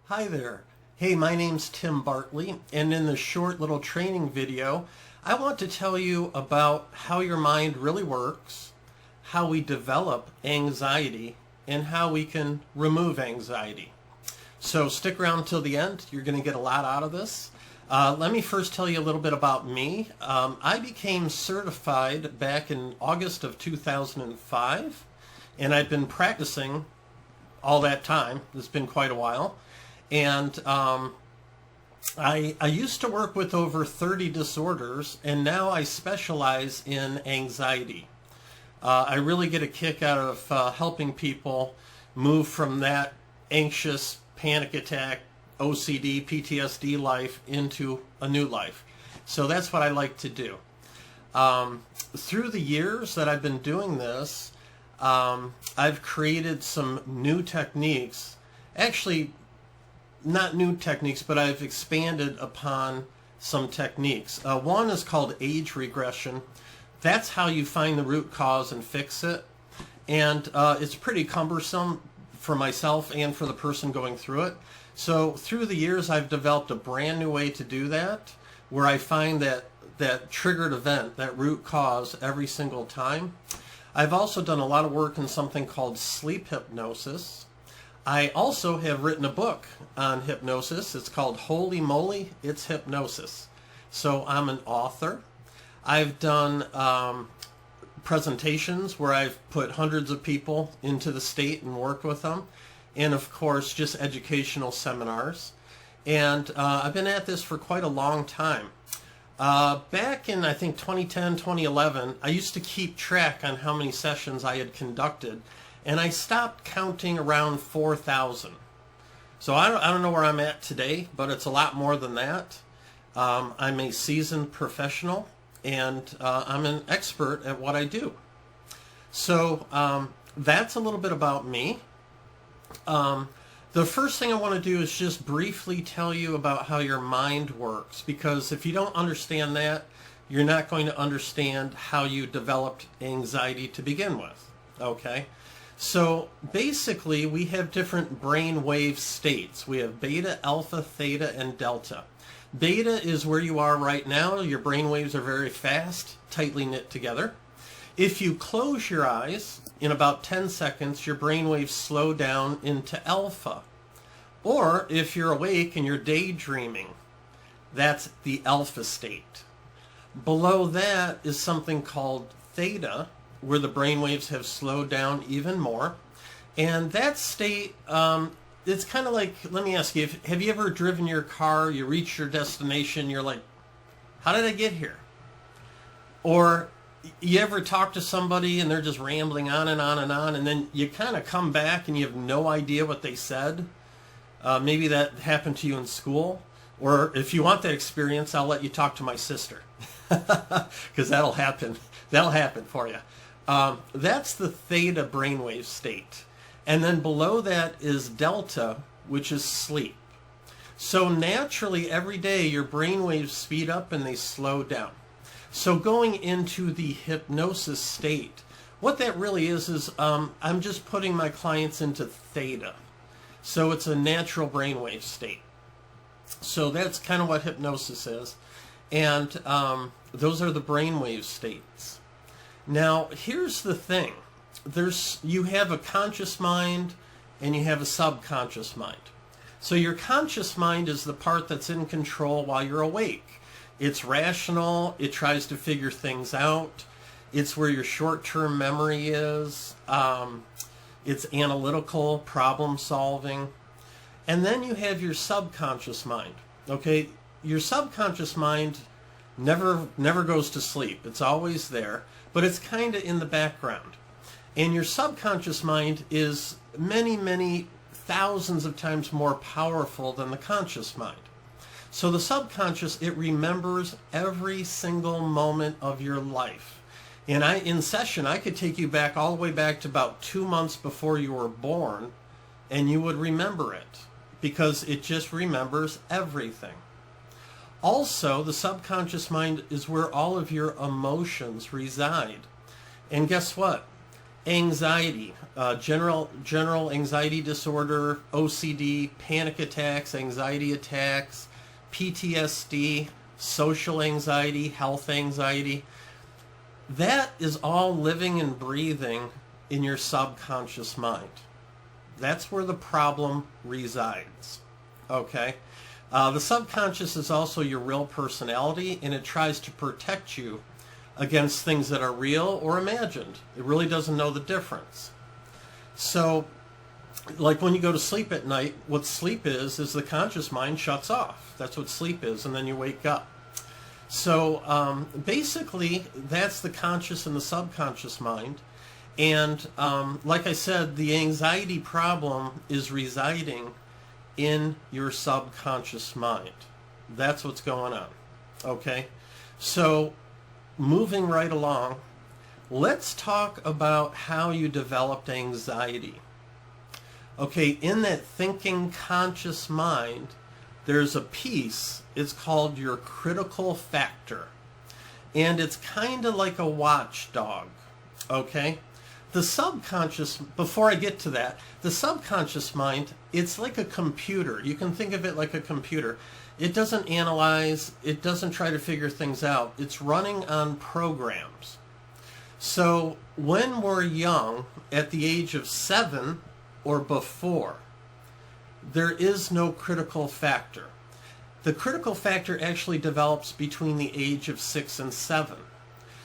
Hi there. Hey, my name's Tim Bartley, and in this short little training video, I want to tell you about how your mind really works, how we develop anxiety, and how we can remove anxiety. So stick around till the end. You're going to get a lot out of this. Let me first tell you a little bit about me. I became certified back in August of 2005, and I've been practicing all that time. It's been quite a while. And I used to work with over 30 disorders, and now I specialize in anxiety. I really get a kick out of helping people move from that anxious, panic attack, OCD, PTSD life into a new life. So that's what I like to do. Through the years that I've been doing this, I've created some new techniques. Actually, not new techniques, but I've expanded upon some techniques. One is called age regression. That's how you find the root cause and fix it. And it's pretty cumbersome for myself and for the person going through it. So through the years, I've developed a brand new way to do that, where I find that triggered event, that root cause every single time. I've also done a lot of work in something called sleep hypnosis. I also have written a book on hypnosis. It's called Holy Moly, It's Hypnosis. So I'm an author. I've done presentations where I've put hundreds of people into the state and worked with them. And of course, just educational seminars. And I've been at this for quite a long time. Back in, I think, 2010, 2011, I used to keep track on how many sessions I had conducted. And I stopped counting around 4,000. So I don't know where I'm at today, but it's a lot more than that. I'm a seasoned professional, and I'm an expert at what I do. So that's a little bit about me. The first thing I want to do is just briefly tell you about how your mind works, because if you don't understand that, you're not going to understand how you developed anxiety to begin with. Okay? So basically, we have different brain wave states. We have beta, alpha, theta, and delta. Beta is where you are right now. Your brain waves are very fast, tightly knit together. If you close your eyes, in about 10 seconds, your brain waves slow down into alpha. Or if you're awake and you're daydreaming, that's the alpha state. Below that is something called theta, where the brain waves have slowed down even more. And that state, it's kind of like, let me ask you, have you ever driven your car, you reach your destination, you're like, how did I get here? Or you ever talk to somebody and they're just rambling on and on and on, and then you kind of come back and you have no idea what they said? Maybe that happened to you in school. Or if you want that experience, I'll let you talk to my sister, because that'll happen. That'll happen for you. That's the theta brainwave state. And then below that is delta, which is sleep. So naturally, every day, your brainwaves speed up and they slow down. So going into the hypnosis state, what that really is I'm just putting my clients into theta. So it's a natural brainwave state. So that's kind of what hypnosis is. And those are the brainwave states. Now, here's the thing. You have a conscious mind and you have a subconscious mind. So your conscious mind is the part that's in control while you're awake. It's rational. It tries to figure things out. It's where your short-term memory is. It's analytical, problem solving. And then you have your subconscious mind. Okay, your subconscious mind never goes to sleep. It's always there, but it's kind of in the background. And your subconscious mind is many, many thousands of times more powerful than the conscious mind. So the subconscious, it remembers every single moment of your life. And in session, I could take you back all the way back to about 2 months before you were born, and you would remember it, because it just remembers everything. Also, the subconscious mind is where all of your emotions reside. And guess what? Anxiety, general anxiety disorder, OCD, panic attacks, anxiety attacks, PTSD, social anxiety, health anxiety. That is all living and breathing in your subconscious mind. That's where the problem resides. Okay? The subconscious is also your real personality, and it tries to protect you against things that are real or imagined. It really doesn't know the difference. So, like when you go to sleep at night, what sleep is the conscious mind shuts off. That's what sleep is, and then you wake up. So basically, that's the conscious and the subconscious mind. And like I said, the anxiety problem is residing in your subconscious mind. That's what's going on. Okay? So, moving right along, let's talk about how you developed anxiety. Okay, in that thinking conscious mind, there's a piece, it's called your critical factor. And it's kind of like a watchdog, okay? The subconscious, before I get to that, the subconscious mind, it's like a computer. You can think of it like a computer. It doesn't analyze, it doesn't try to figure things out. It's running on programs. So when we're young, at the age of 7 or before, there is no critical factor. The critical factor actually develops between the age of 6 and 7.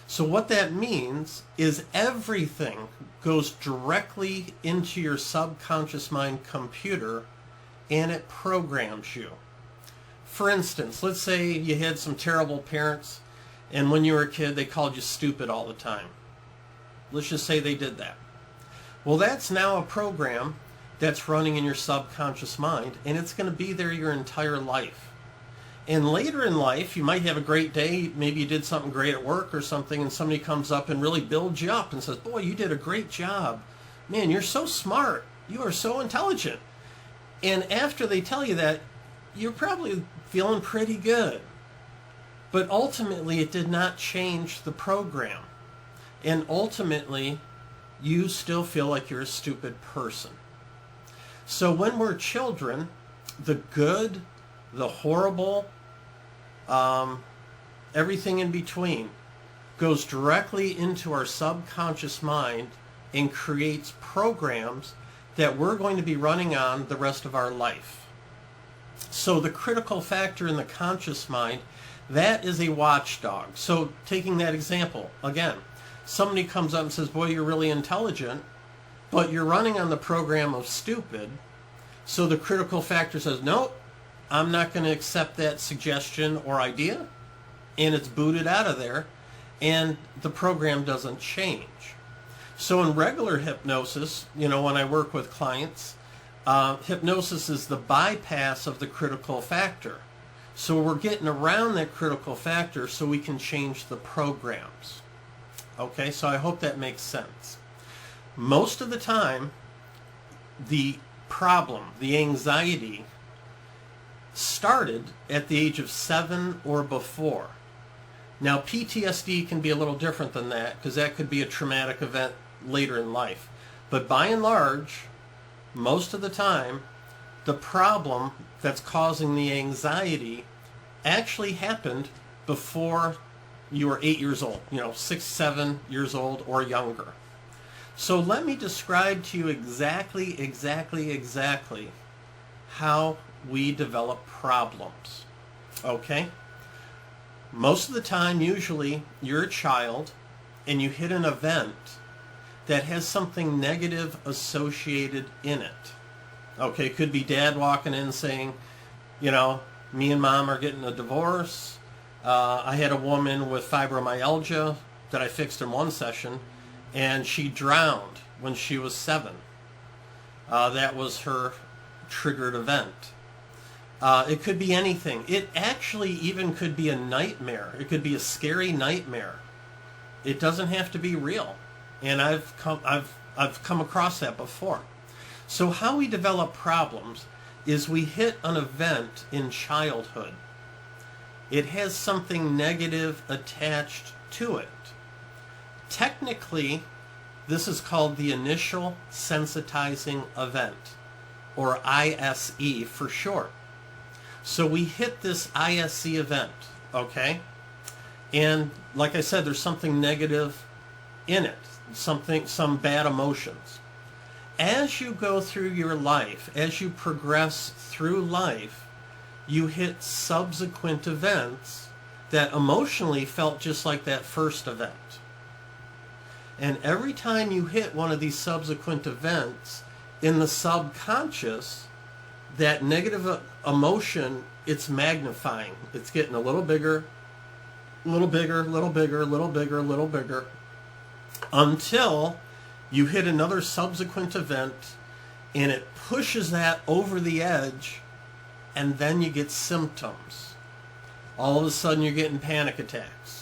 So what that means is everything goes directly into your subconscious mind computer, and it programs you. For instance, let's say you had some terrible parents, and when you were a kid they called you stupid all the time. Let's just say they did that. Well, that's now a program that's running in your subconscious mind, and it's going to be there your entire life. And later in life, you might have a great day, maybe you did something great at work or something, and somebody comes up and really builds you up and says, boy, you did a great job. Man, you're so smart. You are so intelligent. And after they tell you that, you're probably feeling pretty good. But ultimately, it did not change the program. And ultimately, you still feel like you're a stupid person. So when we're children, the good, the horrible, everything in between goes directly into our subconscious mind and creates programs that we're going to be running on the rest of our life. So the critical factor in the conscious mind, that is a watchdog. So taking that example, again, somebody comes up and says, boy, you're really intelligent, but you're running on the program of stupid. So the critical factor says, nope, I'm not going to accept that suggestion or idea, and it's booted out of there, and the program doesn't change. So in regular hypnosis, when I work with clients, hypnosis is the bypass of the critical factor. So we're getting around that critical factor so we can change the programs. Okay, so I hope that makes sense. Most of the time, the problem, the anxiety, started at the age of 7 or before. Now, PTSD can be a little different than that because that could be a traumatic event later in life. But by and large, most of the time, the problem that's causing the anxiety actually happened before you were 8 years old, 6, 7 years old or younger. So let me describe to you exactly how we develop problems. Okay? Most of the time, usually, you're a child and you hit an event that has something negative associated in it. Okay, it could be dad walking in saying, me and mom are getting a divorce. I had a woman with fibromyalgia that I fixed in one session, and she drowned when she was 7. That was her triggered event. It could be anything. It actually even could be a nightmare. It could be a scary nightmare. It doesn't have to be real. And I've come across that before. So how we develop problems is we hit an event in childhood. It has something negative attached to it. Technically, This is called the initial sensitizing event, or ISE for short. So we hit this ISE event, okay? And like I said, there's something negative in it, some bad emotions. As you go through your life, as you progress through life, you hit subsequent events that emotionally felt just like that first event. And every time you hit one of these subsequent events, in the subconscious, that negative emotion, it's magnifying. It's getting a little bigger, a little bigger, a little bigger, a little bigger, a little bigger, until you hit another subsequent event and it pushes that over the edge, and then you get symptoms. All of a sudden you're getting panic attacks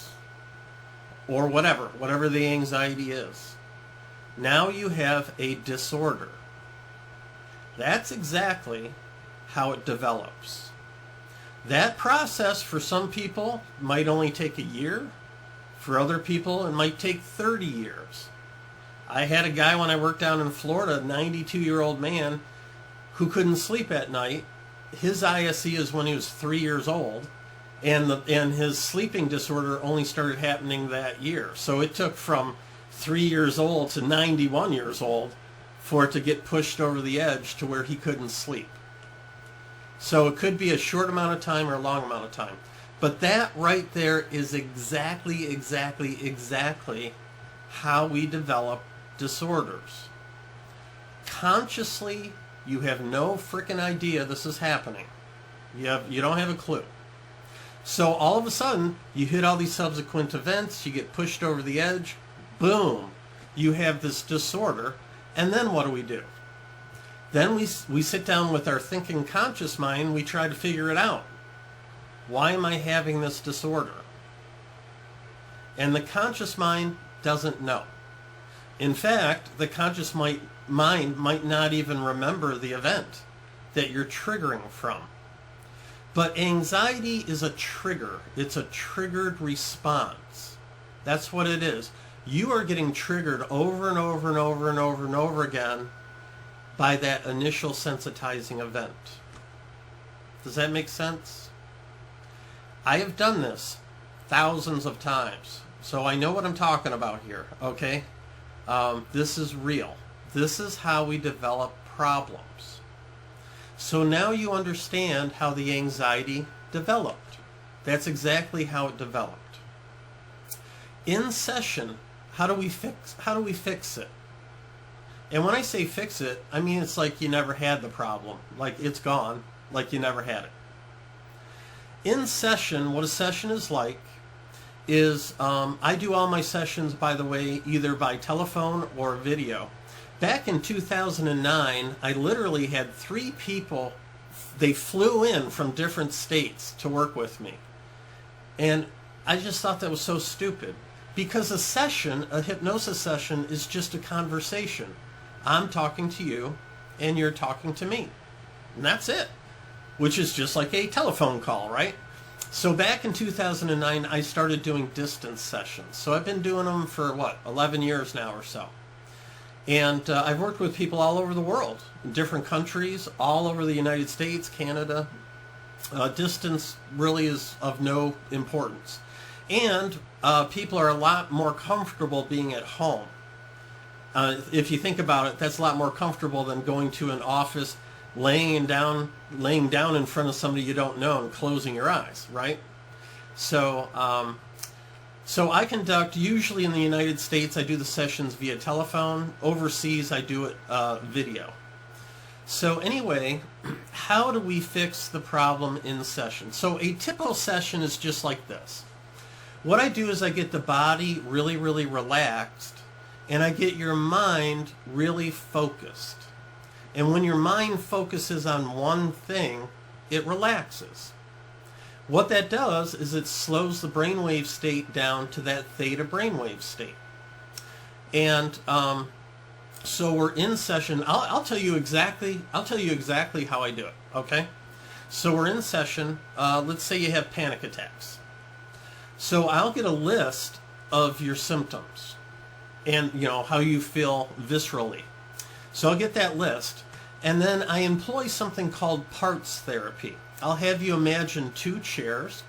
or whatever the anxiety is. Now you have a disorder. That's exactly how it develops. That process for some people might only take a year. For other people it might take 30 years. I had a guy when I worked down in Florida, a 92-year-old man who couldn't sleep at night. His ISE is when he was 3 years old, and his sleeping disorder only started happening that year. So it took from 3 years old to 91 years old for it to get pushed over the edge to where he couldn't sleep. So it could be a short amount of time or a long amount of time. But that right there is exactly how we develop disorders. Consciously, you have no freaking idea this is happening. You don't have a clue. So all of a sudden, you hit all these subsequent events, you get pushed over the edge, boom, you have this disorder, and then what do? Then we sit down with our thinking conscious mind, we try to figure it out. Why am I having this disorder? And the conscious mind doesn't know. In fact, the conscious mind might not even remember the event that you're triggering from. But anxiety is a trigger. It's a triggered response. That's what it is. You are getting triggered over and over and over and over and over again by that initial sensitizing event. Does that make sense? I have done this thousands of times, so I know what I'm talking about here, okay? This is real. This is how we develop problems. So now you understand how the anxiety developed. That's exactly how it developed. In session, how do we fix it? And when I say fix it, I mean it's like you never had the problem. Like it's gone, like you never had it. In session, what a session is like is, I do all my sessions, by the way, either by telephone or video. Back in 2009, I literally had 3 people, they flew in from different states to work with me. And I just thought that was so stupid. Because a session, a hypnosis session, is just a conversation. I'm talking to you, and you're talking to me. And that's it. Which is just like a telephone call, right? So back in 2009, I started doing distance sessions. So I've been doing them for, 11 years now or so. And I've worked with people all over the world, in different countries, all over the United States, Canada. Distance really is of no importance. And people are a lot more comfortable being at home. If you think about it, that's a lot more comfortable than going to an office, laying down in front of somebody you don't know and closing your eyes, right? So I conduct, usually in the United States, I do the sessions via telephone. Overseas, I do it video. So anyway, how do we fix the problem in session? So a typical session is just like this. What I do is I get the body really, really relaxed, and I get your mind really focused. And when your mind focuses on one thing, it relaxes. What that does is it slows the brainwave state down to that theta brainwave state. And so we're in session. I'll tell you exactly how I do it. Okay. So we're in session. Let's say you have panic attacks. So I'll get a list of your symptoms, and how you feel viscerally. So I'll get that list, and then I employ something called parts therapy. I'll have you imagine 2 chairs,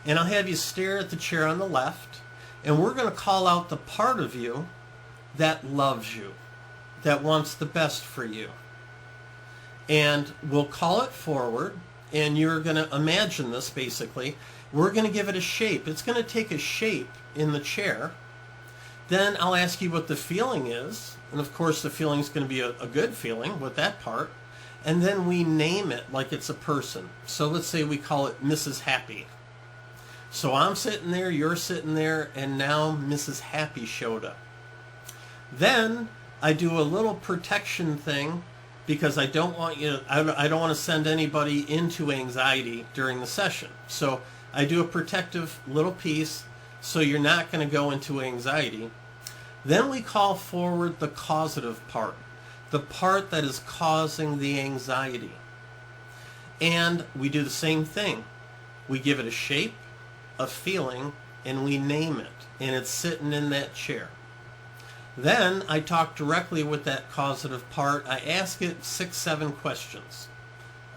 and I'll have you stare at the chair on the left, and we're going to call out the part of you that loves you, that wants the best for you. And we'll call it forward, and you're going to imagine this basically. We're going to give it a shape. It's going to take a shape in the chair. Then I'll ask you what the feeling is, and of course the feeling is going to be a good feeling with that part. And then we name it like it's a person. So let's say we call it Mrs. Happy. So I'm sitting there, you're sitting there, and now Mrs. Happy showed up. Then I do a little protection thing because I don't want I don't want to send anybody into anxiety during the session. So I do a protective little piece so you're not going to go into anxiety. Then we call forward the causative part, the part that is causing the anxiety. And we do the same thing. We give it a shape, a feeling, and we name it. And it's sitting in that chair. Then I talk directly with that causative part. I ask it 6, 7 questions.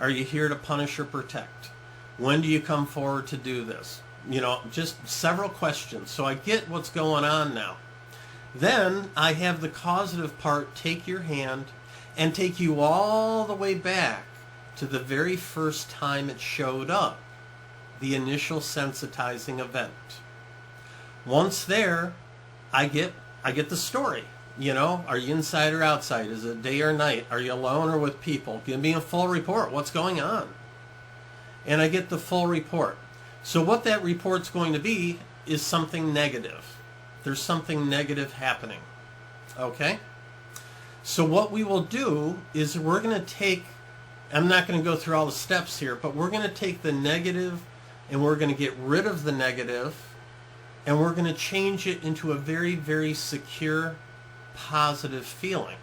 Are you here to punish or protect? When do you come forward to do this? Just several questions. So I get what's going on now. Then I have the causative part take your hand and take you all the way back to the very first time it showed up, the initial sensitizing event. Once there, I get the story. Are you inside or outside? Is it day or night? Are you alone or with people? Give me a full report. What's going on? And I get the full report. So what that report's going to be is something negative. There's something negative happening. Okay? So what we will do is we're going to take, I'm not going to go through all the steps here, but we're going to take the negative and we're going to get rid of the negative, and we're going to change it into a very, very secure, positive feeling.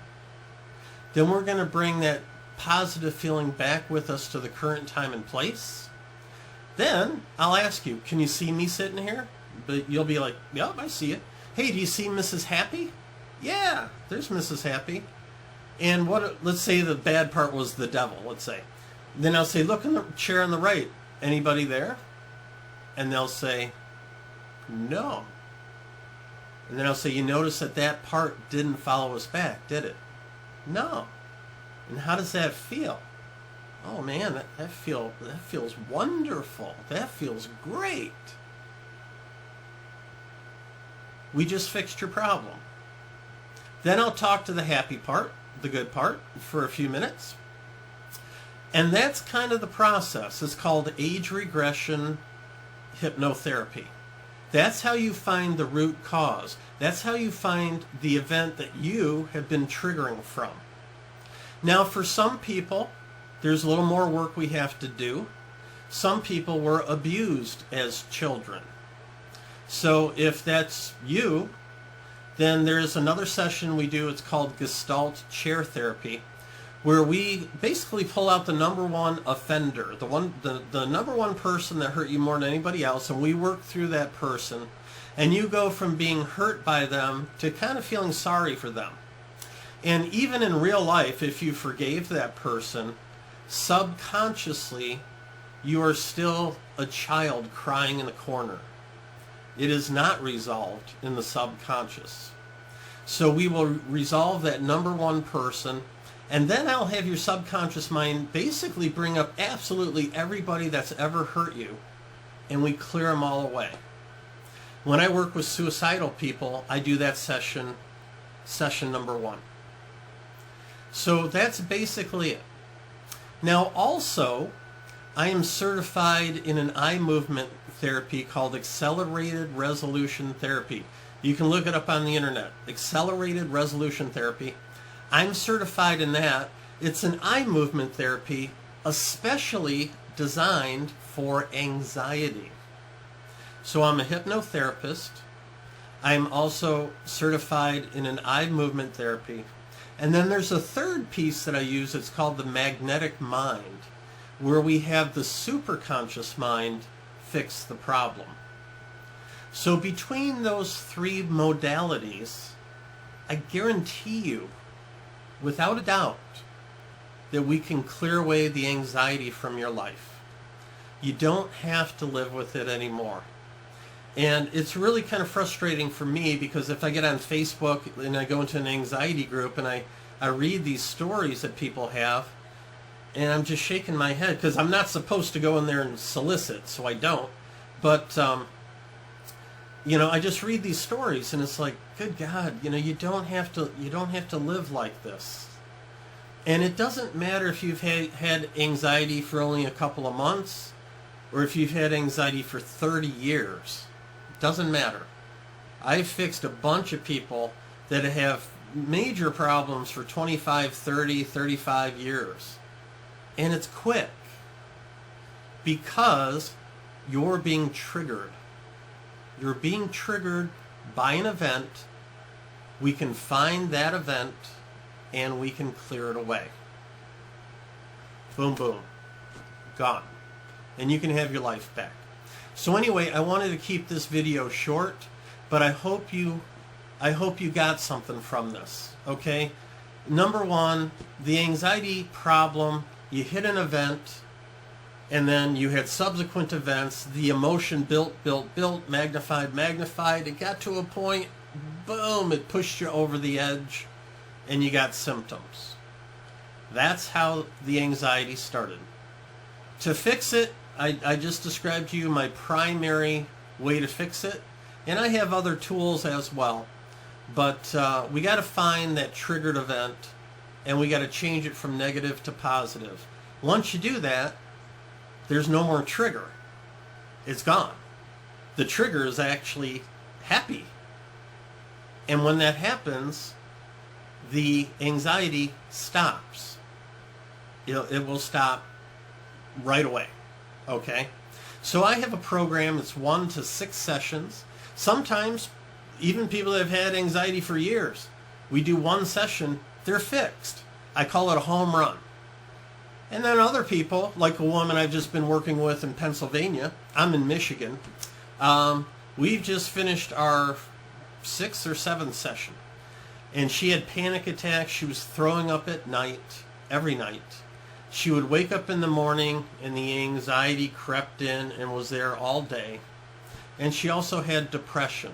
Then we're going to bring that positive feeling back with us to the current time and place. Then I'll ask you, can you see me sitting here? But you'll be like, yep, I see it. Hey, do you see Mrs. Happy? Yeah, there's Mrs. Happy. And let's say the bad part was the devil, let's say. Then I'll say, look in the chair on the right. Anybody there? And they'll say, no. And then I'll say, you notice that part didn't follow us back, did it? No. And how does that feel? Oh man, that feels wonderful. That feels great. We just fixed your problem. Then I'll talk to the happy part, the good part, for a few minutes. And that's kind of the process. It's called age regression hypnotherapy. That's how you find the root cause. That's how you find the event that you have been triggering from. Now, for some people, there's a little more work we have to do. Some people were abused as children. So if that's you, then there's another session we do. It's called Gestalt chair therapy, where we basically pull out the number one offender, the number one person that hurt you more than anybody else, and we work through that person. And you go from being hurt by them to kind of feeling sorry for them. And even in real life, if you forgave that person, subconsciously, you are still a child crying in a corner. It is not resolved in the subconscious. So we will resolve that number one person, and then I'll have your subconscious mind basically bring up absolutely everybody that's ever hurt you, and we clear them all away. When I work with suicidal people, I do that session number one. So that's basically it. Now also, I am certified in an eye movement therapy called Accelerated Resolution Therapy. You can look it up on the internet. Accelerated Resolution Therapy. I'm certified in that. It's an eye movement therapy especially designed for anxiety. So I'm a hypnotherapist. I'm also certified in an eye movement therapy. And then there's a third piece that I use. It's called the magnetic mind, where we have the superconscious mind fix the problem. So between those three modalities, I guarantee you, without a doubt, that we can clear away the anxiety from your life. You don't have to live with it anymore. And it's really kind of frustrating for me because if I get on Facebook and I go into an anxiety group and I read these stories that people have, and I'm just shaking my head because I'm not supposed to go in there and solicit, so I don't. But, I just read these stories and it's like, good God, you don't have to live like this. And it doesn't matter if you've had anxiety for only a couple of months or if you've had anxiety for 30 years. It doesn't matter. I've fixed a bunch of people that have major problems for 25, 30, 35 years. And it's quick because you're being triggered. You're being triggered by an event. We can find that event and we can clear it away. Boom, boom. Gone. And you can have your life back. So anyway, I wanted to keep this video short, but I hope you got something from this, okay? Number one, the anxiety problem, you hit an event, and then you had subsequent events. The emotion built, magnified. It got to a point, boom, it pushed you over the edge, and you got symptoms. That's how the anxiety started. To fix it, I just described to you my primary way to fix it, and I have other tools as well. But we got to find that triggered event, and we got to change it from negative to positive. Once you do that, there's no more trigger. It's gone. The trigger is actually happy. And when that happens, the anxiety stops. It will stop right away. Okay? So I have a program. It's 1 to 6 sessions. Sometimes, even people that have had anxiety for years, we do one session, they're fixed. I call it a home run. And then other people, like a woman I've just been working with in Pennsylvania, I'm in Michigan, we've just finished our 6th or 7th session. And she had panic attacks. She was throwing up at night, every night. She would wake up in the morning and the anxiety crept in and was there all day. And she also had depression.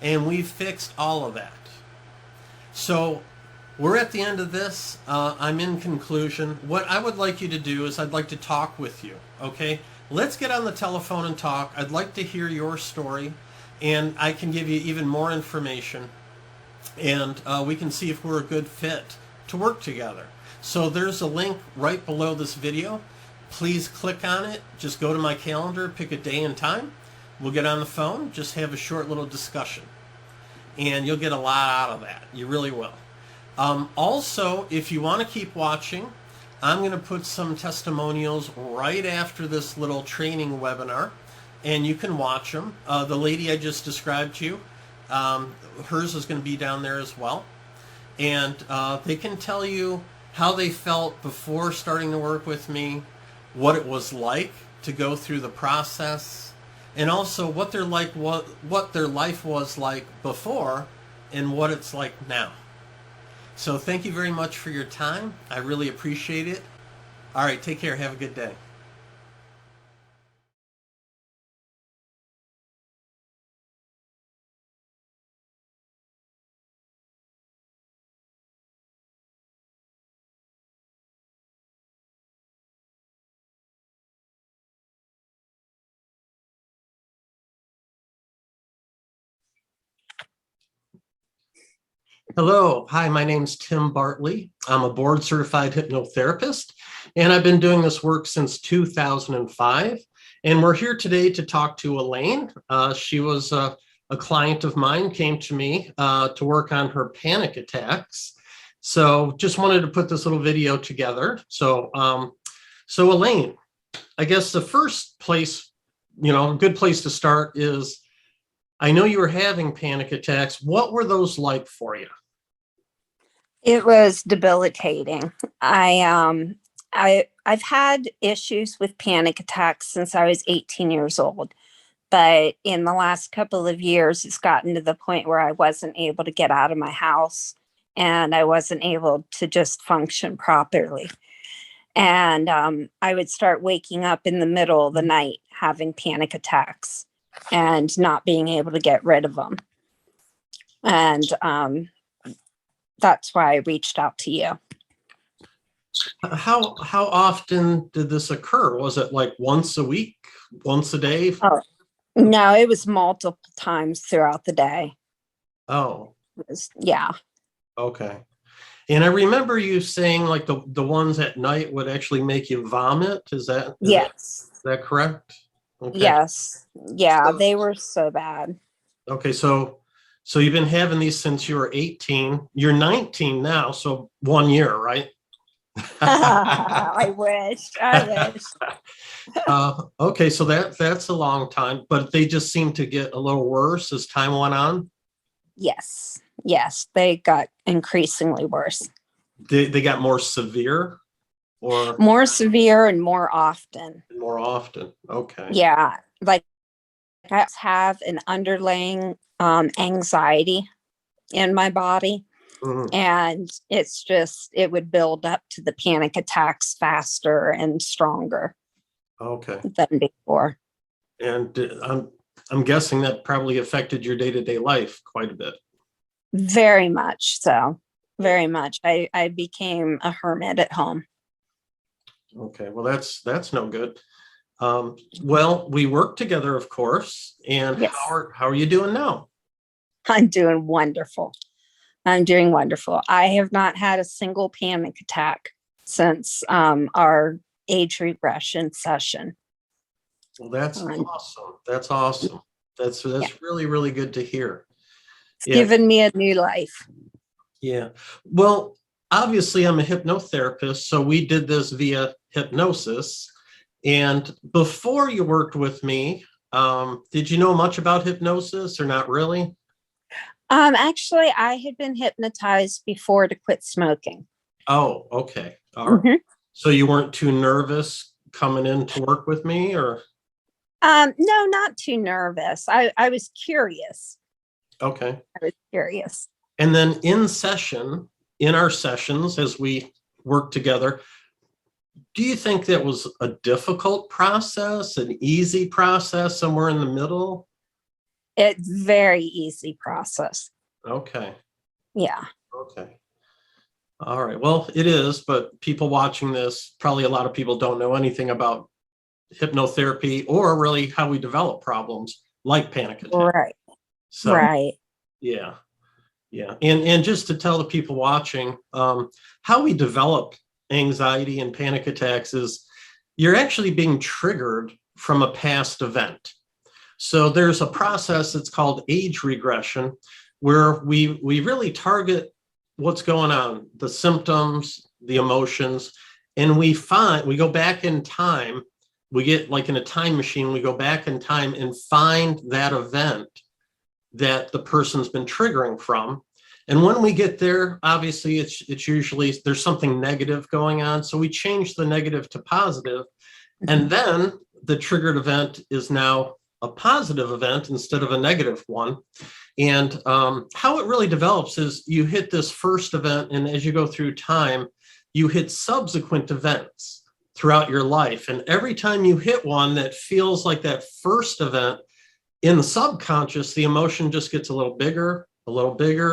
And we fixed all of that. So we're at the end of this. I'm in conclusion. What I would like you to do is I'd like to talk with you, okay? Let's get on the telephone and talk. I'd like to hear your story, and I can give you even more information, and we can see if we're a good fit to work together. So there's a link right below this video. Please click on it. Just go to my calendar, pick a day and time. We'll get on the phone, just have a short little discussion. And you'll get a lot out of that. You really will. Also, if you want to keep watching, I'm going to put some testimonials right after this little training webinar, and you can watch them. The lady I just described to you, hers is going to be down there as well. And they can tell you how they felt before starting to work with me, what it was like to go through the process, and also what their life was like before and what it's like now. So thank you very much for your time. I really appreciate it. All right, take care. Have a good day. Hello. Hi, my name's Tim Bartley. I'm a board certified hypnotherapist, and I've been doing this work since 2005. And we're here today to talk to Elaine. She was a client of mine, came to me to work on her panic attacks. So just wanted to put this little video together. So Elaine, I guess the first place, a good place to start is, I know you were having panic attacks. What were those like for you? It was debilitating. I've had issues with panic attacks since I was 18 years old. But in the last couple of years, it's gotten to the point where I wasn't able to get out of my house and I wasn't able to just function properly. And I would start waking up in the middle of the night having panic attacks and not being able to get rid of them. And that's why I reached out to you. How often did this occur? Was it like once a week, once a day? Oh, no, it was multiple times throughout the day. Oh, Yeah. okay. And I remember you saying like the ones at night would actually make you vomit. Yes. Is that correct? Okay. Yes. Yeah, they were so bad. Okay, so you've been having these since you were 18. You're 19 now, so 1 year, right? I wish. Okay, so that's a long time, but they just seem to get a little worse as time went on. Yes. Yes, they got increasingly worse. They got more severe, or More severe and more often. more often. Okay. Yeah, like I have an underlying anxiety in my body, Mhm. and it's just it would build up to the panic attacks faster and stronger Okay. than before. And I'm guessing that probably affected your day-to-day life quite a bit. Very much so. Very much. I became a hermit at home. Okay, well that's no good. Well, we work together, of course. And Yes. how are you doing now? I'm doing wonderful. I'm doing wonderful. I have not had a single panic attack since our age regression session. Well, that's Um, awesome. That's awesome. That's Yeah. really, really good to hear. It's Yeah, given me a new life. yeah. Well, obviously I'm a hypnotherapist, so we did this via hypnosis. And before you worked with me, did you know much about hypnosis or not really? Actually, I had been hypnotized before to quit smoking. Oh, okay. All right. Mhm. So you weren't too nervous coming in to work with me, or? No, not too nervous. I was curious. Okay. I was curious. And then in our sessions, as we work together, do you think that was a difficult process, an easy process, somewhere in the middle? It's very easy process. Okay. Yeah. Okay. All right. Well, it is, but people watching this, probably a lot of people don't know anything about hypnotherapy or really how we develop problems like panic attack. Right. So, Right. yeah. Yeah. And just to tell the people watching, how we develop anxiety and panic attacks is you're actually being triggered from a past event. So there's a process that's called age regression, where we really target what's going on, the symptoms, the emotions, and we go back in time. We get like in a time machine, we go back in time and find that event that the person's been triggering from. And when we get there, obviously it's usually there's something negative going on. So we change the negative to positive, and then the triggered event is now a positive event instead of a negative one. And how it really develops is you hit this first event, and as you go through time, you hit subsequent events throughout your life. And every time you hit one that feels like that first event, in the subconscious, the emotion just gets a little bigger,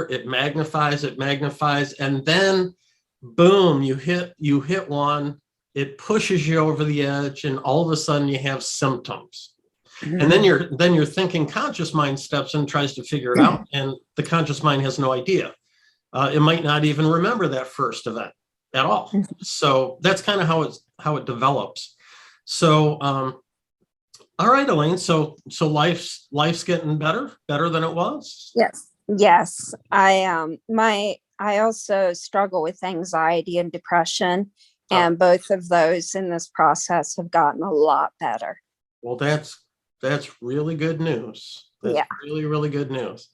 it magnifies, and then boom, you hit one, it pushes you over the edge, and all of a sudden you have symptoms. And then your thinking conscious mind steps in and tries to figure it out, and the conscious mind has no idea. It might not even remember that first event at all. So that's kind of how it develops. So all right, Elaine. So life's getting better than it was. Yes. Yes. I also struggle with anxiety and depression, and both of those in this process have gotten a lot better. Well, that's really good news. That's really, really good news.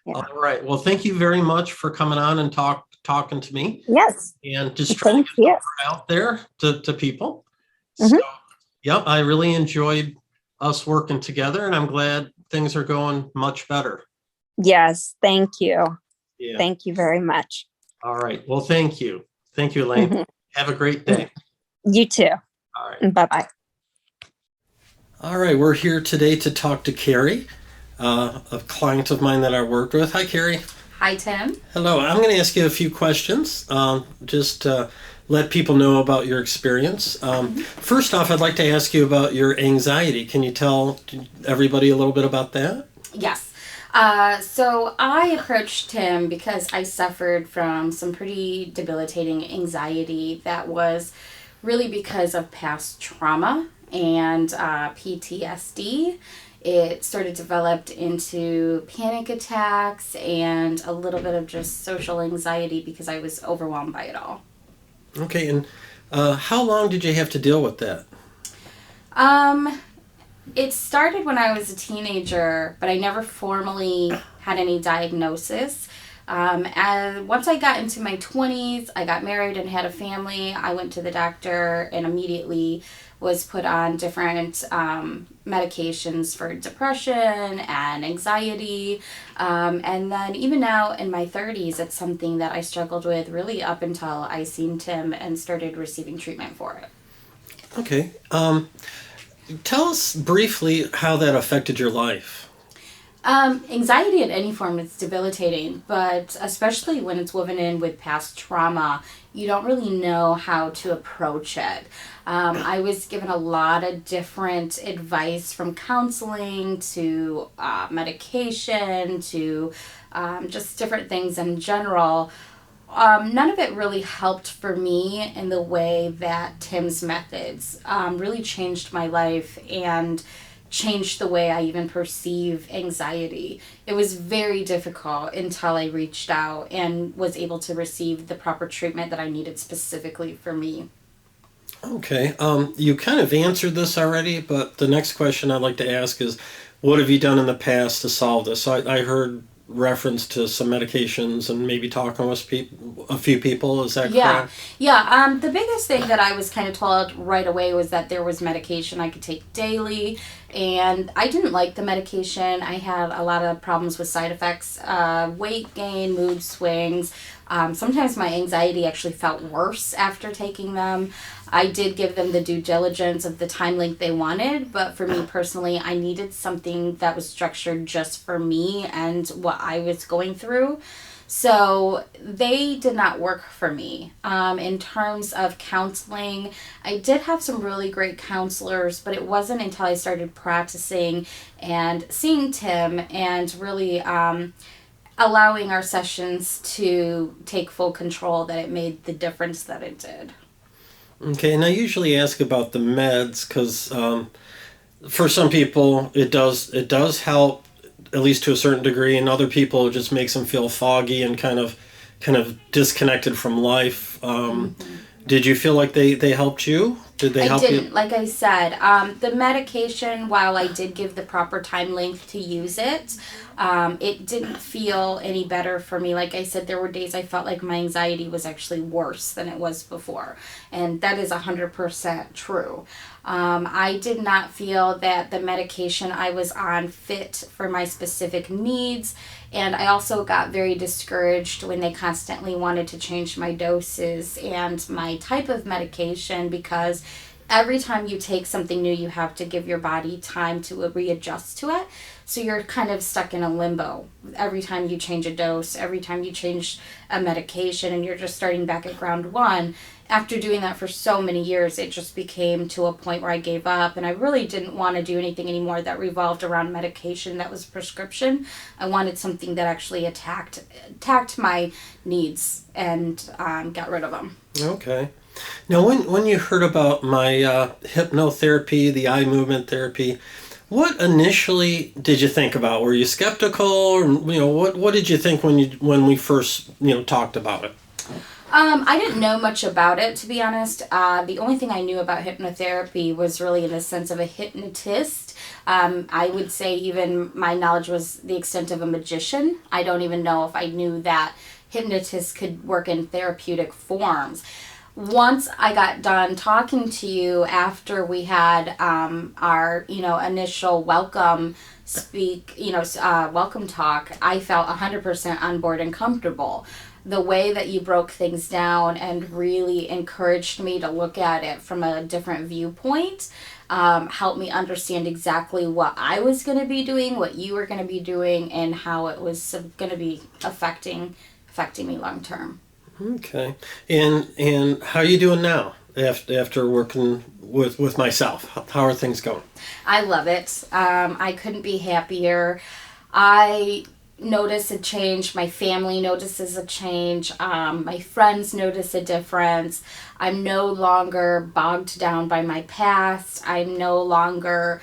Yeah. All right. Well, thank you very much for coming on and talking to me. Yes. And just trying to get the word out there to people. So, yep, I really enjoyed us working together, and I'm glad things are going much better. Yes, thank you. Yeah. Thank you very much. All right. Well, thank you. Thank you, Elaine. Have a great day. You too. All right. Bye-bye. All right. We're here today to talk to Carrie, a client of mine that I worked with. Hi, Carrie. Hi, Tim. Hello. I'm going to ask you a few questions, just to let people know about your experience. First off, I'd like to ask you about your anxiety. Can you tell everybody a little bit about that? Yes. So I approached Tim because I suffered from some pretty debilitating anxiety that was really because of past trauma and PTSD. It sort of developed into panic attacks and a little bit of just social anxiety because I was overwhelmed by it all. Okay, and how long did you have to deal with that? It started when I was a teenager, but I never formally had any diagnosis. And once I got into my 20s, I got married and had a family. I went to the doctor and immediately was put on different medications for depression and anxiety. And then even now in my 30s, it's something that I struggled with really up until I seen Tim and started receiving treatment for it. Okay. Tell us briefly how that affected your life. Anxiety in any form is debilitating, but especially when it's woven in with past trauma, you don't really know how to approach it. I was given a lot of different advice, from counseling to medication to just different things in general. None of it really helped for me in the way that Tim's methods really changed my life and changed the way I even perceive anxiety. It was very difficult until I reached out and was able to receive the proper treatment that I needed specifically for me. Okay. You kind of answered this already, but the next question I'd like to ask is, what have you done in the past to solve this? So I heard reference to some medications and maybe talking with a few people. Is that correct? Yeah. The biggest thing that I was kind of told right away was that there was medication I could take daily, and I didn't like the medication. I had a lot of problems with side effects, weight gain, mood swings. Sometimes my anxiety actually felt worse after taking them. I did give them the due diligence of the time length they wanted, but for me personally, I needed something that was structured just for me and what I was going through. So they did not work for me. In terms of counseling, I did have some really great counselors, but it wasn't until I started practicing and seeing Tim and really allowing our sessions to take full control that it made the difference that it did. Okay, and I usually ask about the meds because for some people it does help, at least to a certain degree, and other people it just makes them feel foggy and kind of disconnected from life. Did you feel like they helped you? Did they help you? I didn't. Like I said, the medication, while I did give the proper time length to use it, it didn't feel any better for me. Like I said, there were days I felt like my anxiety was actually worse than it was before. And that is 100% true. I did not feel that the medication I was on fit for my specific needs. And I also got very discouraged when they constantly wanted to change my doses and my type of medication, because every time you take something new, you have to give your body time to readjust to it. So you're kind of stuck in a limbo every time you change a dose, every time you change a medication, and you're just starting back at ground one. After doing that for so many years, it just became to a point where I gave up, and I really didn't want to do anything anymore that revolved around medication that was prescription. I wanted something that actually attacked my needs and got rid of them. Okay. Now, when you heard about my hypnotherapy, the eye movement therapy, what initially did you think about? Were you skeptical, or what did you think when we first talked about it? I didn't know much about it, to be honest. The only thing I knew about hypnotherapy was really in the sense of a hypnotist. I would say even my knowledge was the extent of a magician. I don't even know if I knew that hypnotists could work in therapeutic forms. once I got done talking to you after we had our, initial welcome welcome talk, I felt 100% on board and comfortable. The way that you broke things down and really encouraged me to look at it from a different viewpoint helped me understand exactly what I was going to be doing, what you were going to be doing, and how it was going to be affecting me long term. Okay. And how are you doing now after working with myself? How are things going? I love it. I couldn't be happier. I notice a change. My family notices a change. My friends notice a difference. I'm no longer bogged down by my past. I'm no longer...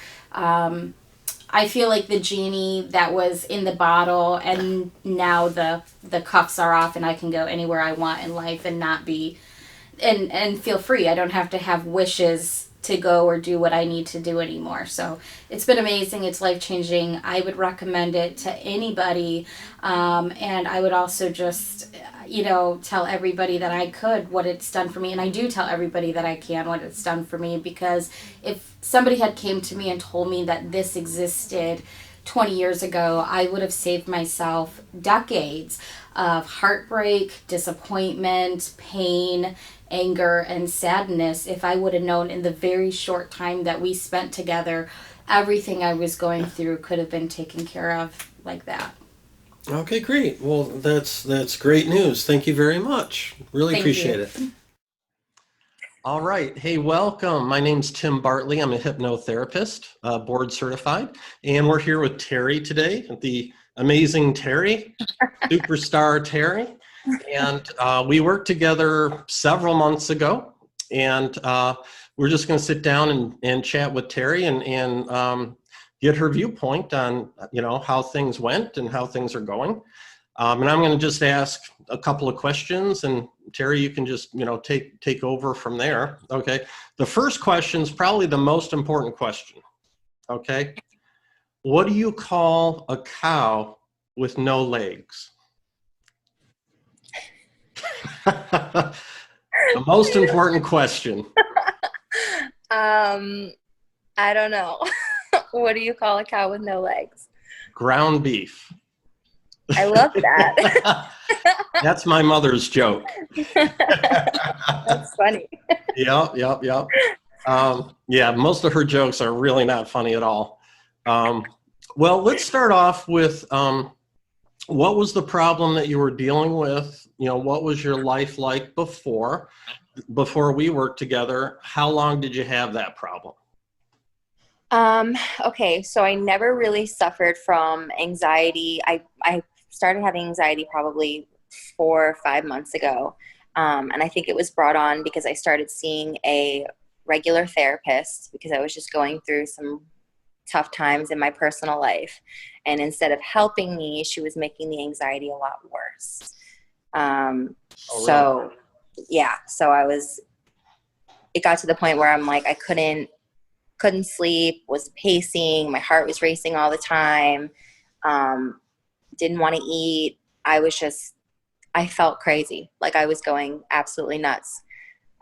I feel like the genie that was in the bottle, and now the cuffs are off and I can go anywhere I want in life and not be... And feel free. I don't have to have wishes to go or do what I need to do anymore. So it's been amazing. It's life-changing. I would recommend it to anybody. And I would also just, tell everybody that I could what it's done for me. And I do tell everybody that I can what it's done for me, because if somebody had came to me and told me that this existed 20 years ago, I would have saved myself decades of heartbreak, disappointment, pain, anger, and sadness if I would have known in the very short time that we spent together, everything I was going through could have been taken care of like that. Okay, great. Well, that's great news. Thank you very much. Really appreciate it. All right. Hey, welcome. My name's Tim Bartley. I'm a hypnotherapist, board certified, and we're here with Terry today, the amazing Terry, superstar Terry. And we worked together several months ago, and we're just going to sit down and chat with Terry and get her viewpoint on, how things went and how things are going. And I'm going to just ask a couple of questions, and Terry, you can just, take over from there. Okay. The first question is probably the most important question. Okay. What do you call a cow with no legs? The most important question. I don't know. What do you call a cow with no legs? Ground beef. I love that. That's my mother's joke. That's funny. Yep. Yeah, most of her jokes are really not funny at all. Well, let's start off with what was the problem that you were dealing with? What was your life like before we worked together? How long did you have that problem? Okay, so I never really suffered from anxiety. I started having anxiety probably 4 or 5 months ago. And I think it was brought on because I started seeing a regular therapist because I was just going through some tough times in my personal life. And instead of helping me, she was making the anxiety a lot worse. So it got to the point where I'm like, I couldn't sleep, was pacing, my heart was racing all the time, didn't want to eat. I felt crazy. Like I was going absolutely nuts.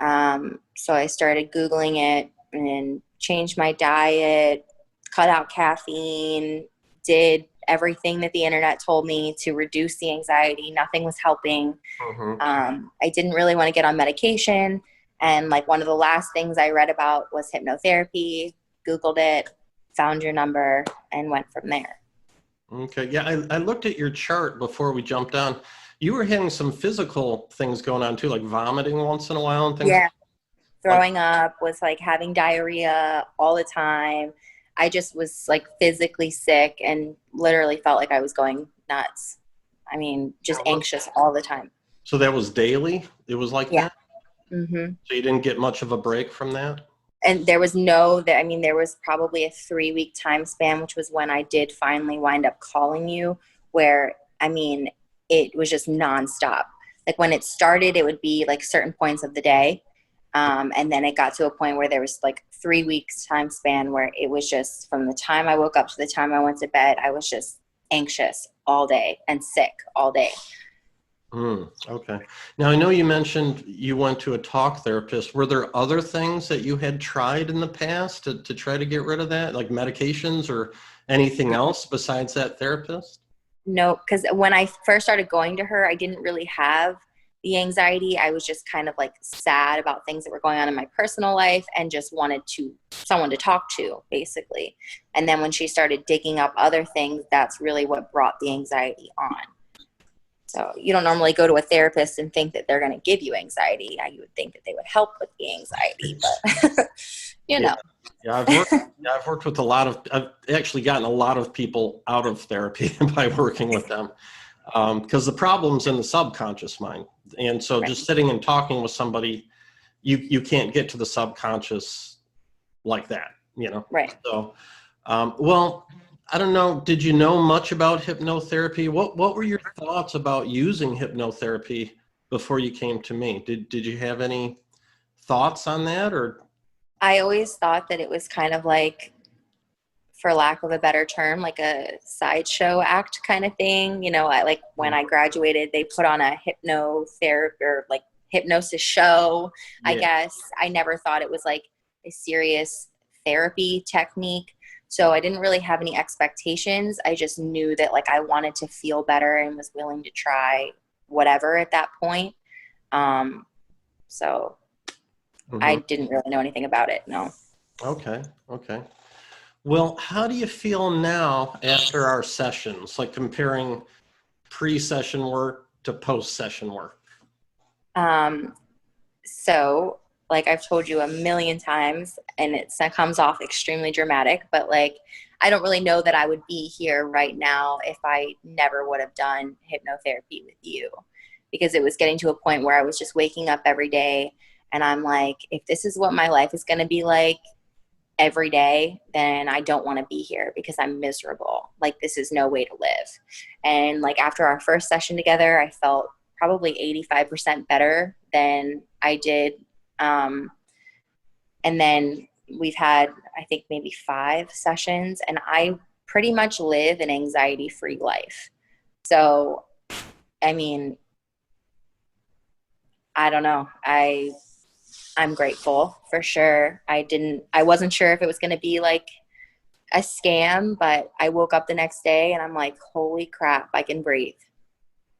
So I started Googling it and changed my diet, cut out caffeine, did everything that the internet told me to reduce the anxiety. Nothing was helping. Mm-hmm. I didn't really want to get on medication. And like one of the last things I read about was hypnotherapy, Googled it, found your number, and went from there. Okay. Yeah, I looked at your chart before we jumped on. You were having some physical things going on too, like vomiting once in a while and things. Yeah. Throwing up, was like having diarrhea all the time. I just was like physically sick and literally felt like I was going nuts. I mean, just anxious all the time. So that was daily? It was like that? Mm-hmm. So you didn't get much of a break from that? And there was probably a 3-week time span, which was when I did finally wind up calling you, where, it was just nonstop. Like when it started, it would be like certain points of the day. And then it got to a point where there was like 3 weeks time span where it was just from the time I woke up to the time I went to bed, I was just anxious all day and sick all day. Okay. Now, I know you mentioned you went to a talk therapist. Were there other things that you had tried in the past to try to get rid of that, like medications or anything else besides that therapist? No, because when I first started going to her, I didn't really have the anxiety. I was just kind of like sad about things that were going on in my personal life and just wanted someone to talk to, basically. And then when she started digging up other things, that's really what brought the anxiety on. So you don't normally go to a therapist and think that they're going to give you anxiety. You would think that they would help with the anxiety, but you know. Yeah, I've worked with I've actually gotten a lot of people out of therapy by working with them, because the problem's in the subconscious mind. And so just sitting and talking with somebody, you can't get to the subconscious like that, you know? Right. So, well, I don't know. Did you know much about hypnotherapy? What were your thoughts about using hypnotherapy before you came to me? Did you have any thoughts on that, or? I always thought that it was kind of like, for lack of a better term, like a sideshow act kind of thing. You know, like when I graduated, they put on a hypnotherapy or like hypnosis show, I guess. I never thought it was like a serious therapy technique. So I didn't really have any expectations. I just knew that like I wanted to feel better and was willing to try whatever at that point. So I didn't really know anything about it. No. Okay. Well, how do you feel now after our sessions, like comparing pre-session work to post-session work? So like I've told you a million times, and it comes off extremely dramatic, but like I don't really know that I would be here right now if I never would have done hypnotherapy with you, because it was getting to a point where I was just waking up every day and I'm like, if this is what my life is going to be like every day, then I don't want to be here because I'm miserable. Like, this is no way to live. And like after our first session together, I felt probably 85% better than I did. And then we've had, I think, maybe 5 sessions, and I pretty much live an anxiety-free life. So, I mean, I don't know. I'm grateful for sure. I wasn't sure if it was going to be like a scam, but I woke up the next day and I'm like, holy crap, I can breathe.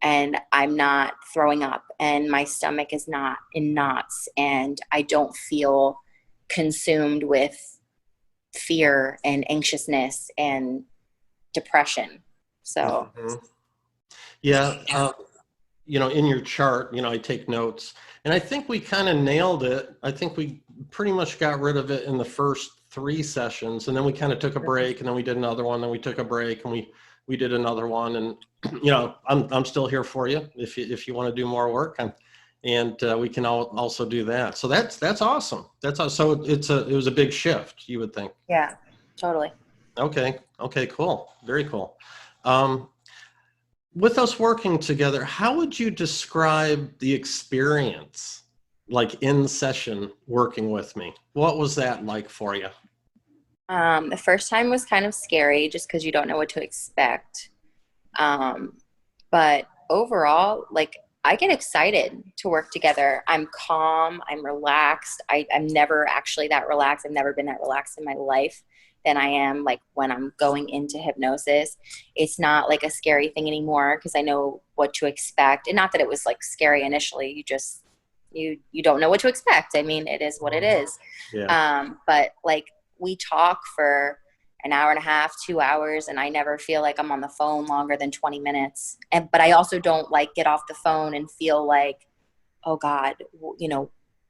And I'm not throwing up, and my stomach is not in knots, and I don't feel consumed with fear and anxiousness and depression. So, Yeah. In your chart, I take notes, and I think we kind of nailed it. I think we pretty much got rid of it in the first 3 sessions, and then we kind of took a break, and then we did another one, then we took a break, and we did another one. And I'm still here for you if you want to do more work, and we can also do that. So that's awesome. So it was a big shift, you would think. yeah, totally. Okay, cool, very cool. With us working together, how would you describe the experience, like in session working with me? What was that like for you? The first time was kind of scary just because you don't know what to expect. But overall, like, I get excited to work together. I'm calm, I'm relaxed. I'm never actually that relaxed. I've never been that relaxed in my life than I am like when I'm going into hypnosis. It's not like a scary thing anymore because I know what to expect. And not that it was like scary initially. You just, you don't know what to expect. I mean, it is what it is. Yeah. But like, we talk for an hour and a half, 2 hours, and I never feel like I'm on the phone longer than 20 minutes. But I also don't like get off the phone and feel like, oh God,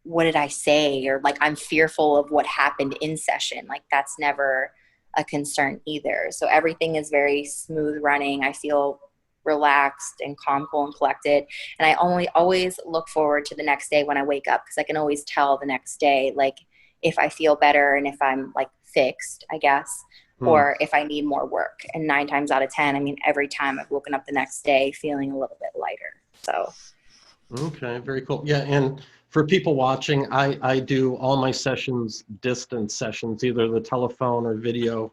what did I say? Or like I'm fearful of what happened in session. Like, that's never a concern either. So everything is very smooth running. I feel relaxed and calm, cool, and collected. And I always look forward to the next day when I wake up, because I can always tell the next day, like, if I feel better and if I'm like fixed, I guess, or if I need more work. And 9 times out of 10, I mean, every time I've woken up the next day feeling a little bit lighter. So. Okay, very cool. Yeah, and for people watching, I do all my sessions, distance sessions, either the telephone or video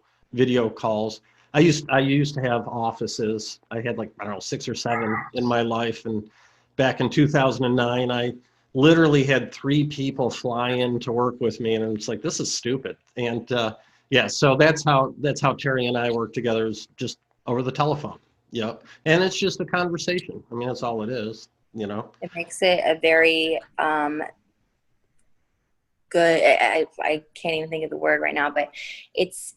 calls. I used to have offices. I had like, I don't know, 6 or 7 in my life, and back in 2009, I literally had 3 people fly in to work with me, and it's like, this is stupid. And yeah, so that's how Terry and I work together, is just over the telephone. Yep. And it's just a conversation. I mean, that's all it is, you know. It makes it a very good, I can't even think of the word right now, but it's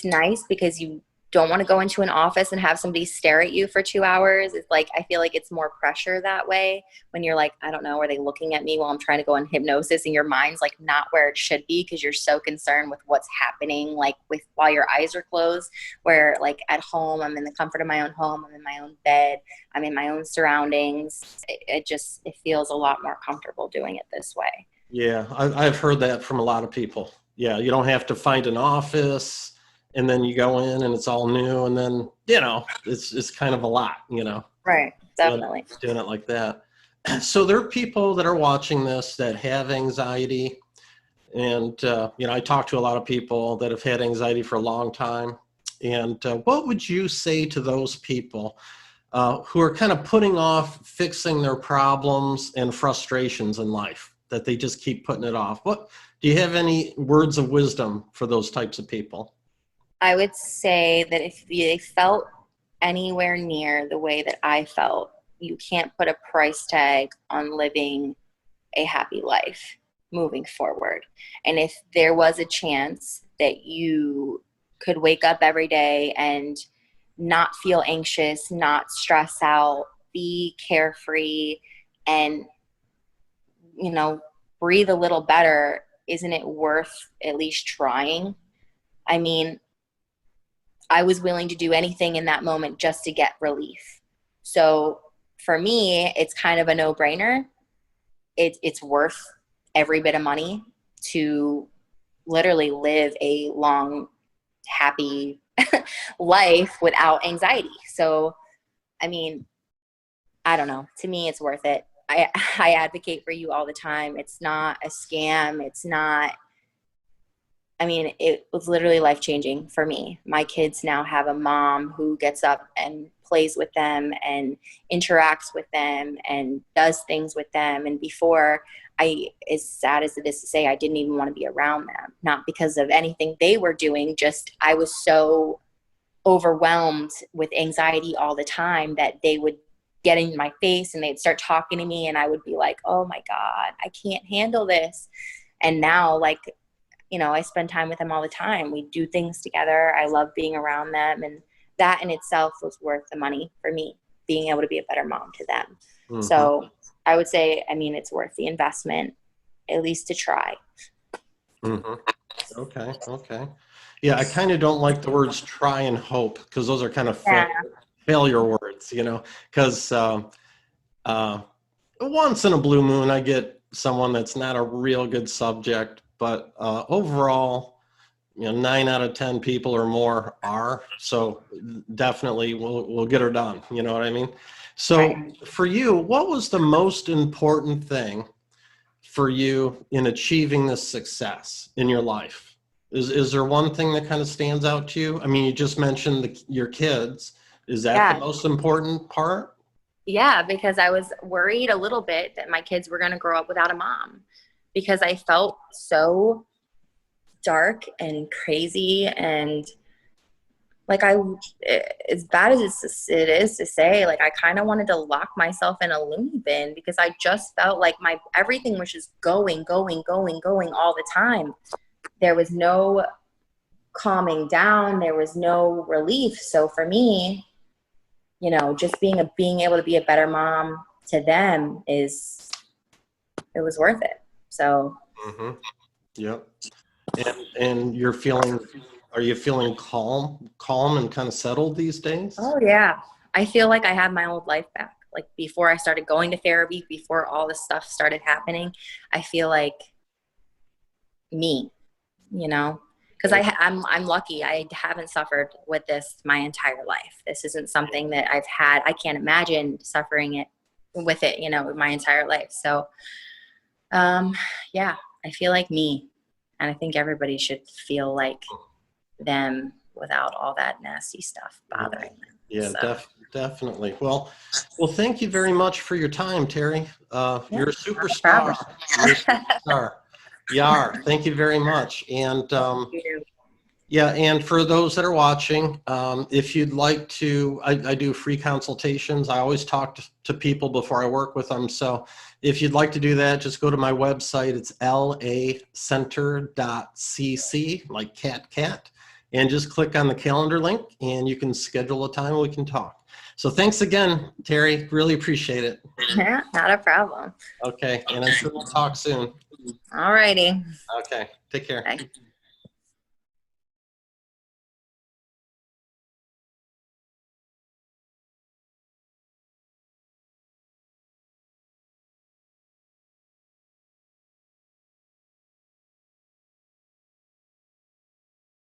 nice because you don't want to go into an office and have somebody stare at you for 2 hours. It's like, I feel like it's more pressure that way when you're like, I don't know, are they looking at me while I'm trying to go in hypnosis, and your mind's like not where it should be because you're so concerned with what's happening, like while your eyes are closed, where like at home, I'm in the comfort of my own home, I'm in my own bed, I'm in my own surroundings. It feels a lot more comfortable doing it this way. Yeah, I've heard that from a lot of people. Yeah, you don't have to find an office, and then you go in and it's all new, and then, you know, it's kind of a lot, you know. Right, definitely. Doing it like that. So there are people that are watching this that have anxiety, and you know, I talk to a lot of people that have had anxiety for a long time. And what would you say to those people who are kind of putting off fixing their problems and frustrations in life, that they just keep putting it off? What do you have any words of wisdom for those types of people? I would say that if they felt anywhere near the way that I felt, you can't put a price tag on living a happy life moving forward. And if there was a chance that you could wake up every day and not feel anxious, not stress out, be carefree, and, you know, breathe a little better, isn't it worth at least trying? I mean, I was willing to do anything in that moment just to get relief. So for me, it's kind of a no-brainer. It's worth every bit of money to literally live a long, happy life without anxiety. So, I mean, I don't know. To me, it's worth it. I advocate for you all the time. It's not a scam. It's not, I mean, it was literally life-changing for me. My kids now have a mom who gets up and plays with them and interacts with them and does things with them. And before, as sad as it is to say, I didn't even want to be around them. Not because of anything they were doing, just I was so overwhelmed with anxiety all the time that they would get in my face and they'd start talking to me and I would be like, oh my God, I can't handle this. And now, like, you know, I spend time with them all the time. We do things together. I love being around them. And that in itself was worth the money for me, being able to be a better mom to them. Mm-hmm. So I would say, I mean, it's worth the investment, at least to try. Mm-hmm. Okay. Yeah, I kind of don't like the words try and hope, because those are kind of failure words, you know, because once in a blue moon, I get someone that's not a real good subject. But overall, you know, 9 out of 10 people or more are. So definitely we'll get her done. You know what I mean? So for you, what was the most important thing for you in achieving this success in your life? Is there one thing that kind of stands out to you? I mean, you just mentioned your kids. Is that the most important part? Yeah, because I was worried a little bit that my kids were going to grow up without a mom, because I felt so dark and crazy, and like as bad as it is to say, like I kind of wanted to lock myself in a loony bin, because I just felt like everything was just going all the time. There was no calming down. There was no relief. So for me, you know, just being able to be a better mom to them it was worth it. So. Mm-hmm. Yep. And are you feeling calm and kind of settled these days? Oh yeah. I feel like I have my old life back. Like before I started going to therapy, before all this stuff started happening, I feel like me, you know, because I'm lucky. I haven't suffered with this my entire life. This isn't something that I've had. I can't imagine suffering with it, you know, my entire life. So, yeah, I feel like me, and I think everybody should feel like them without all that nasty stuff bothering them. Yeah, so. Definitely. Well, thank you very much for your time, Terry. You're a superstar. problem. You're a superstar. You are. Thank you very much. And yeah, and for those that are watching, if you'd like to, I do free consultations. I always talk to people before I work with them. So if you'd like to do that, just go to my website. It's lacenter.cc, like cat, and just click on the calendar link and you can schedule a time and we can talk. So thanks again, Terry. Really appreciate it. Yeah, not a problem. Okay, and I'm sure we'll talk soon. All righty. Okay, take care. Bye.